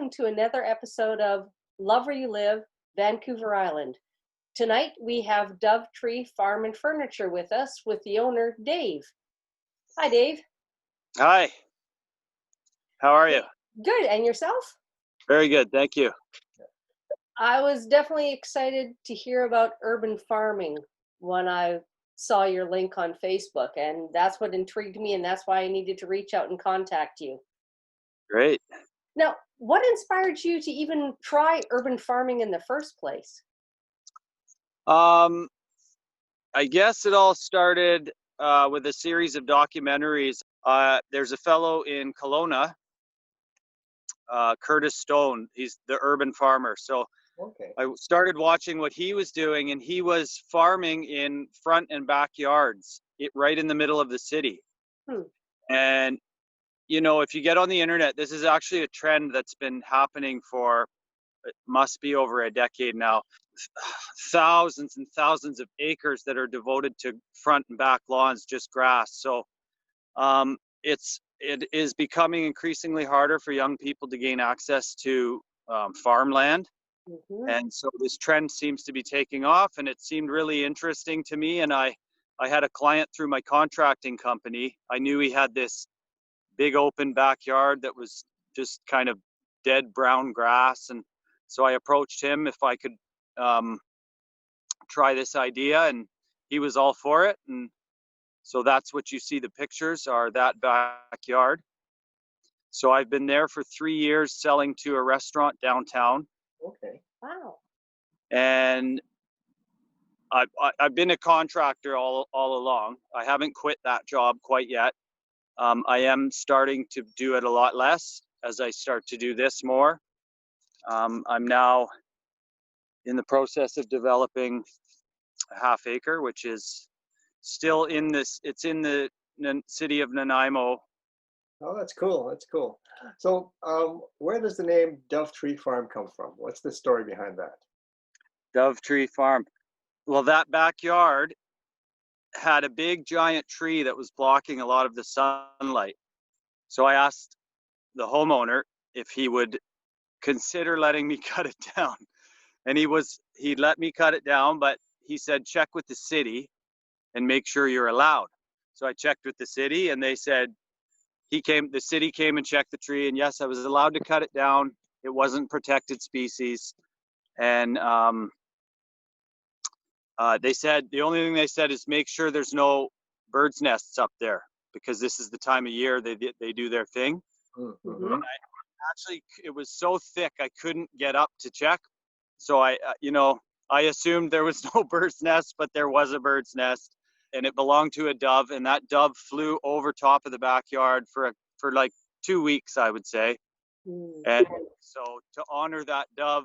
welcome to another episode of Love Where You Live, Vancouver Island. Tonight we have Dove Tree Farm and Furniture with us with the owner, Dave. Hi, Dave. Hi. How are you? Good, and yourself? Very good, thank you. I was definitely excited to hear about urban farming when I saw your link on Facebook, and that's what intrigued me, and that's why I needed to reach out and contact you. Great. Now, what inspired you to even try urban farming in the first place? I guess it all started with a series of documentaries. There's a fellow in Kelowna, Curtis Stone. He's the urban farmer. So Okay. I started watching what he was doing, and he was farming in front and backyards, right in the middle of the city. And you know, if you get on the internet, this is actually a trend that's been happening for, it must be over a decade now. Thousands and thousands of acres that are devoted to front and back lawns, just grass. So it is becoming increasingly harder for young people to gain access to farmland. And so this trend seems to be taking off, and it seemed really interesting to me. And I had a client through my contracting company. I knew he had this big open backyard that was just kind of dead brown grass. And so I approached him if I could try this idea, and he was all for it. And so that's what you see, the pictures are that backyard. So I've been there for 3 years selling to a restaurant downtown. Okay. Wow. And I've been a contractor all along. I haven't quit that job quite yet. I am starting to do it a lot less as I start to do this more. I'm now in the process of developing a half acre, which is still in this, it's in the city of Nanaimo. Oh, that's cool. That's cool. So where does the name Dove Tree Farm come from? What's the story behind that? Dove Tree Farm. Well, that backyard had a big giant tree that was blocking a lot of the sunlight. So I asked the homeowner if he would consider letting me cut it down. And he'd let me cut it down, but he said, check with the city and make sure you're allowed. So I checked with the city, and they said, the city came and checked the tree, and yes, I was allowed to cut it down. It wasn't protected species. And they said, the only thing they said is make sure there's no birds' nests up there, because this is the time of year they do their thing. Mm-hmm. Actually, it was so thick I couldn't get up to check. So I assumed there was no bird's nest, but there was a bird's nest, and it belonged to a dove, and that dove flew over top of the backyard for like 2 weeks, I would say. And so to honor that dove,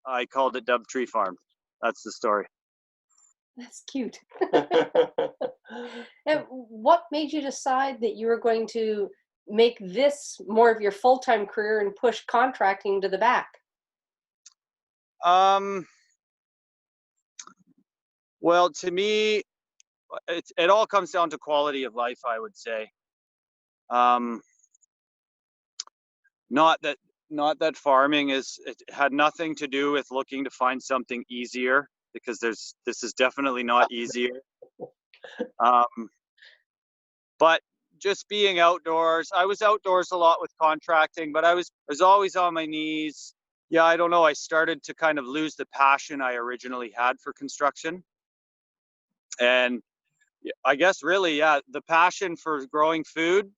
I called it Dove Tree Farm. That's the story. That's cute. And what made you decide that you were going to make this more of your full-time career and push contracting to the back? Well, to me, it all comes down to quality of life, I would say. Not that farming it had nothing to do with looking to find something easier, because this is definitely not easier. But just being outdoors, I was outdoors a lot with contracting, but I was always on my knees. Yeah, I don't know. I started to kind of lose the passion I originally had for construction. And I guess really, yeah, the passion for growing food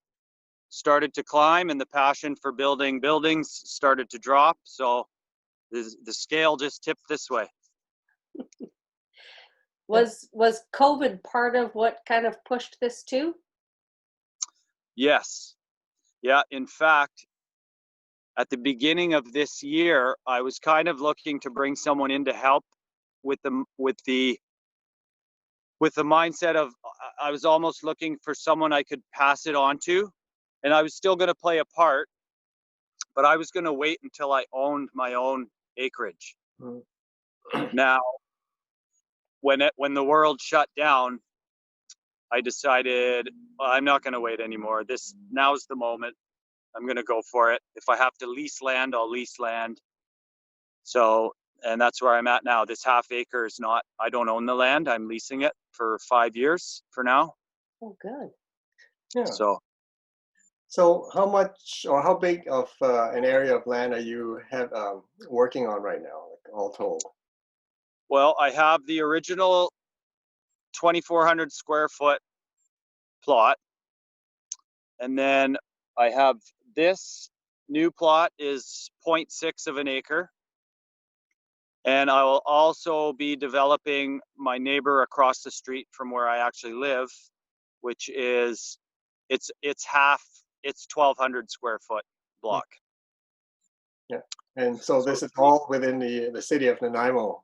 started to climb, and the passion for building buildings started to drop. So the scale just tipped this way. Was COVID part of what kind of pushed this too? Yes. Yeah, in fact, at the beginning of this year, I was kind of looking to bring someone in to help with the mindset of, I was almost looking for someone I could pass it on to, and I was still going to play a part, but I was going to wait until I owned my own acreage. Now, when the world shut down, I decided, well, I'm not going to wait anymore. Now's the moment. I'm going to go for it. If I have to lease land, I'll lease land. So, and that's where I'm at now. This half acre is not, I don't own the land. I'm leasing it for 5 years for now. Oh, good. Yeah. So, So how much or how big of an area of land are you working on right now, like all told? well, I have the original 2,400 square foot plot. And then I have this new plot is 0.6 of an acre. And I will also be developing my neighbor across the street from where I actually live, which is it's 1,200 square foot block. Yeah. And so So this is all within the city of Nanaimo.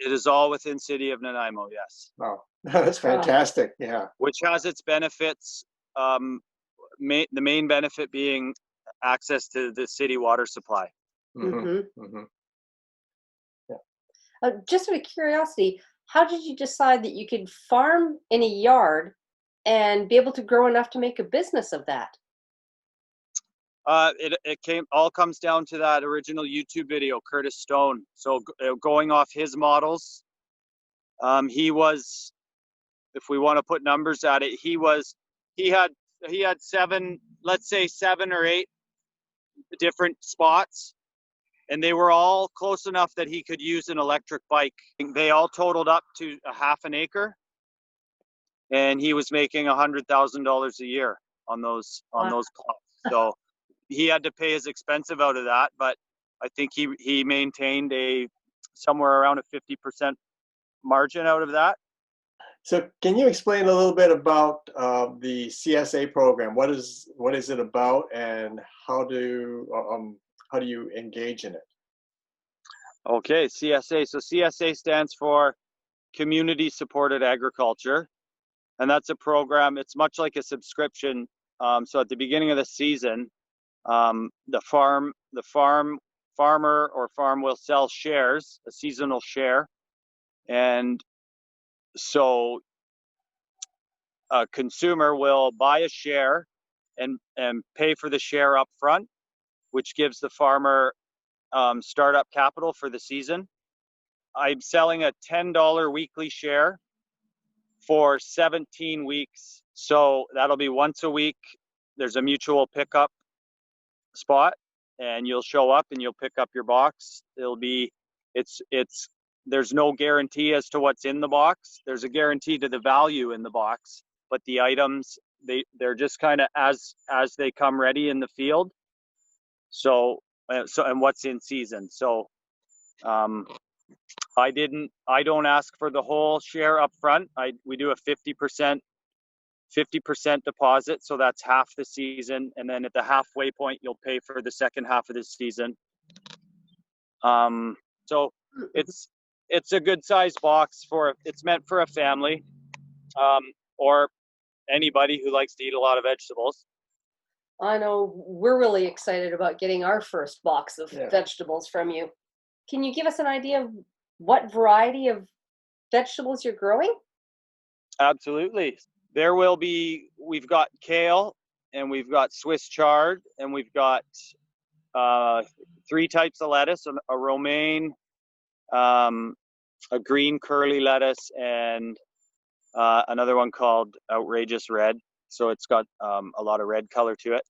it is all within city of Nanaimo, yes. Wow, that's fantastic. Yeah. Which has its benefits. The main benefit being access to the city water supply. Mm-hmm. Mm-hmm. Yeah. Just out of curiosity, how did you decide that you could farm in a yard and be able to grow enough to make a business of that? It all comes down to that original YouTube video, Curtis Stone. So going off his models, he was, if we want to put numbers at it, he had seven, let's say 7 or 8 different spots, and they were all close enough that he could use an electric bike. They all totaled up to a half an acre, and he was making $100,000 a year on those plots. So he had to pay his expensive out of that, but I think he maintained a somewhere around a 50% margin out of that. So can you explain a little bit about the CSA program? What is it about, and how do you engage in it? Okay, CSA. So CSA stands for Community Supported Agriculture, and that's a program. It's much like a subscription. So at the beginning of the season, the farmer or farm will sell shares, a seasonal share, and so a consumer will buy a share and pay for the share up front, which gives the farmer startup capital for the season. I'm selling a $10 weekly share for 17 weeks. So that'll be once a week. There's a mutual pickup spot, and you'll show up and you'll pick up your box. There's no guarantee as to what's in the box. There's a guarantee to the value in the box, but the items, they're just kind of as they come ready in the field. So and what's in season. So I don't ask for the whole share up front. We do a 50% deposit, so that's half the season, and then at the halfway point you'll pay for the second half of the season. So it's a good size box it's meant for a family, or anybody who likes to eat a lot of vegetables. I know we're really excited about getting our first box of vegetables from you. Can you give us an idea of what variety of vegetables you're growing? Absolutely. We've got kale, and we've got Swiss chard, and we've got 3 types of lettuce: a romaine, a green curly lettuce, and another one called outrageous red. So it's got a lot of red color to it.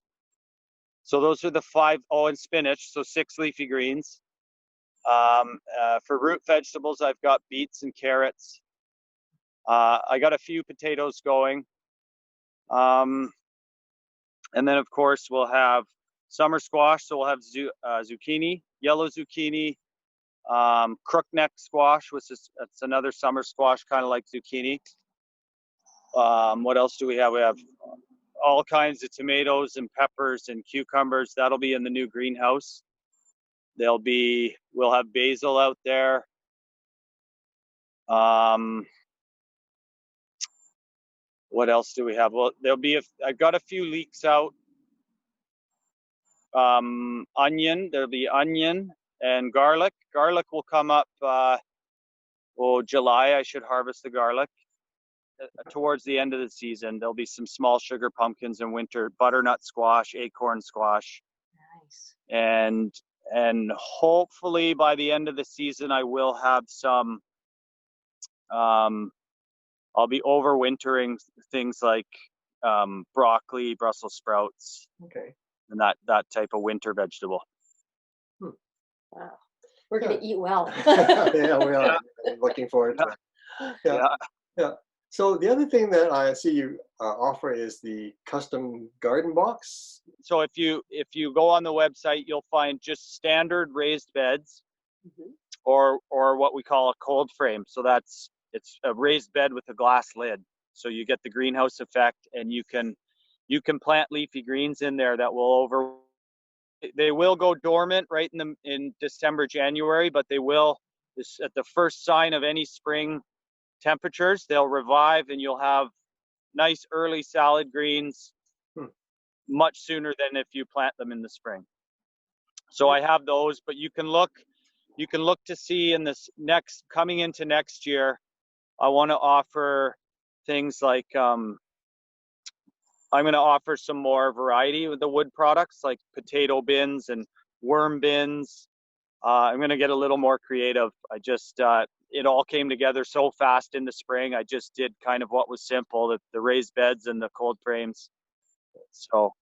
So those are the 5. Oh, and spinach. So 6 leafy greens. For root vegetables, I've got beets and carrots. I got a few potatoes going. And then, of course, we'll have summer squash. So we'll have zucchini, yellow zucchini, crookneck squash, which it's another summer squash, kind of like zucchini. What else do we have? We have all kinds of tomatoes and peppers and cucumbers. That'll be in the new greenhouse. We'll have basil out there. What else do we have? Well, I've got a few leeks out. Onion, there'll be onion and garlic. Garlic will come up, July. I should harvest the garlic. towards the end of the season. There'll be some small sugar pumpkins in winter, butternut squash, acorn squash, Nice. and hopefully by the end of the season I will have some. I'll be overwintering things like broccoli, Brussels sprouts, Okay. and that type of winter vegetable. Wow. We're going to eat well. Yeah, we are. Looking forward to it. Yeah. Yeah. Yeah. So the other thing that I see you offer is the custom garden box. So if you go on the website, you'll find just standard raised beds, Mhm. or what we call a cold frame. So it's a raised bed with a glass lid. So you get the greenhouse effect, and you can plant leafy greens in there that will they will go dormant right in December, January, but they will, at the first sign of any spring temperatures, they'll revive, and you'll have nice early salad greens Hmm. much sooner than if you plant them in the spring. So I have those, but you can look to see in this coming into next year, I want to offer things like I'm going to offer some more variety with the wood products, like potato bins and worm bins. I'm going to get a little more creative. I just, it all came together so fast in the spring. I just did kind of what was simple, the raised beds and the cold frames. So,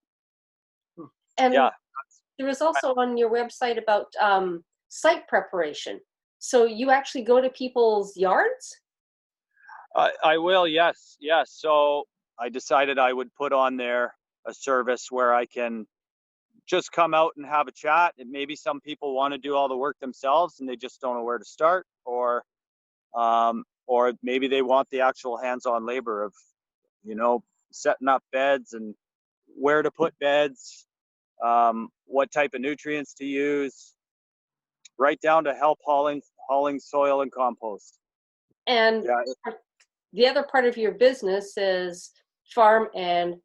And yeah. there was also on your website about site preparation. So you actually go to people's yards? I will, yes. Yes. So I decided I would put on there a service where I can just come out and have a chat. And maybe some people want to do all the work themselves and they just don't know where to start, or maybe they want the actual hands-on labor of, setting up beds and where to put beds, what type of nutrients to use, right down to help hauling soil and compost. And Yeah. the other part of your business is farm and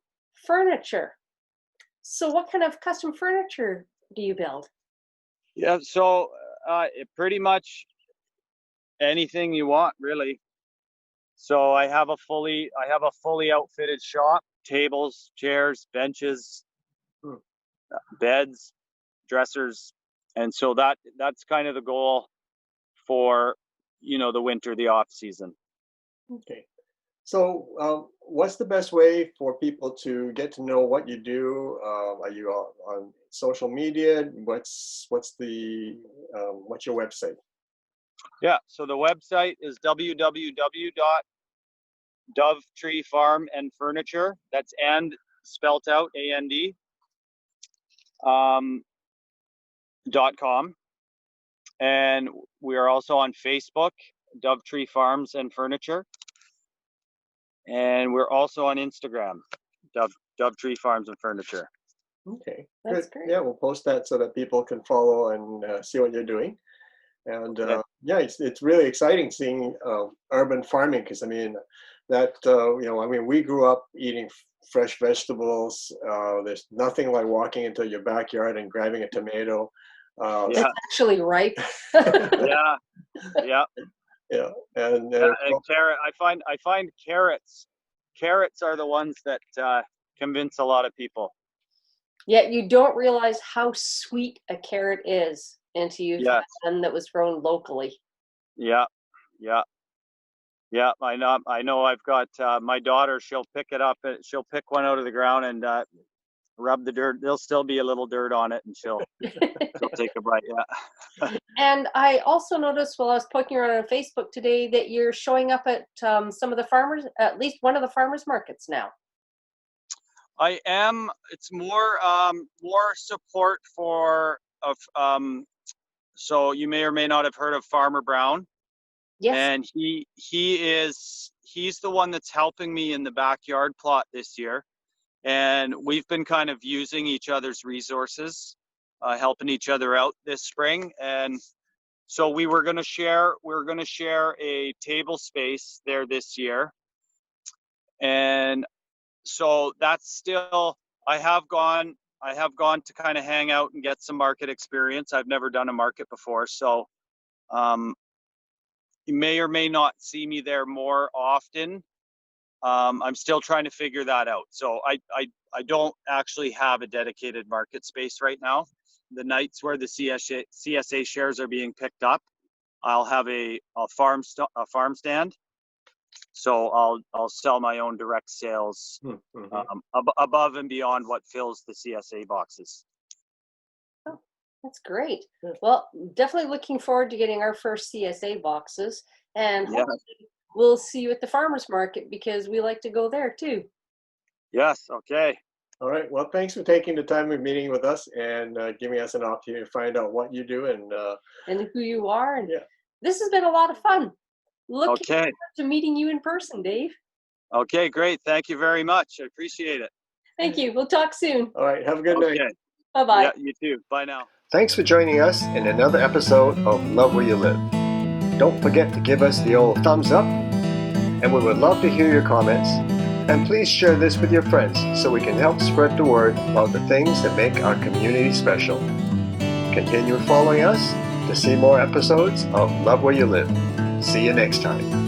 furniture. So what kind of custom furniture do you build? Yeah. So pretty much anything you want, really. So I have a fully outfitted shop, tables, chairs, benches, Hmm. beds, dressers. And so that's kind of the goal for, the winter, the off season. Okay. So what's the best way for people to get to know what you do? Are you on social media? What's your website? Yeah. So the website is www.dovetree Farm and Furniture. That's and spelt out AND .com. And we are also on Facebook, Dovetree Farms and Furniture. And we're also on Instagram, Dovetree Farms and Furniture. Okay, That's good. great. Yeah, we'll post that so that people can follow and see what you're doing. And Okay. yeah, it's really exciting seeing urban farming, because I mean we grew up eating fresh vegetables. There's nothing like walking into your backyard and grabbing a tomato. Yeah. It's actually ripe. Yeah. Yeah. Yeah, and And carrot. I find carrots are the ones that convince a lot of people. Yet you don't realize how sweet a carrot is until you've had Yes. one that was grown locally. Yeah. Yeah. Yeah. I know. I've got my daughter. She'll pick it up. She'll pick one out of the ground and rub the dirt. There'll still be a little dirt on it, and she'll take a bite. Yeah. And I also noticed while I was poking around on Facebook today that you're showing up at some of the farmers, at least one of the farmers markets now. I am. It's more support for of. So you may or may not have heard of Farmer Brown. Yes. And he's the one that's helping me in the backyard plot this year. And we've been kind of using each other's resources, helping each other out this spring. And so we were going to share a table space there this year. And so that's still, I have gone to kind of hang out and get some market experience. I've never done a market before. So you may or may not see me there more often, I'm still trying to figure that out. So I don't actually have a dedicated market space right now. The nights where the CSA shares are being picked up, I'll have a farm stand. So I'll sell my own direct sales above and beyond what fills the CSA boxes. Oh, that's great. Yeah. Well, definitely looking forward to getting our first CSA boxes, and Yeah. hopefully we'll see you at the farmers market because we like to go there too. Yes. Okay. All right. Well, thanks for taking the time of meeting with us and giving us an opportunity to find out what you do. And who you are, and Yeah. this has been a lot of fun. Looking Okay. forward to meeting you in person, Dave. Okay. Great. Thank you very much. I appreciate it. Thank you. We'll talk soon. All right. Have a good night. Okay. Bye-bye. Yeah. You too. Bye now. Thanks for joining us in another episode of Love Where You Live. Don't forget to give us the old thumbs up, and we would love to hear your comments. And please share this with your friends so we can help spread the word about the things that make our community special. Continue following us to see more episodes of Love Where You Live. See you next time.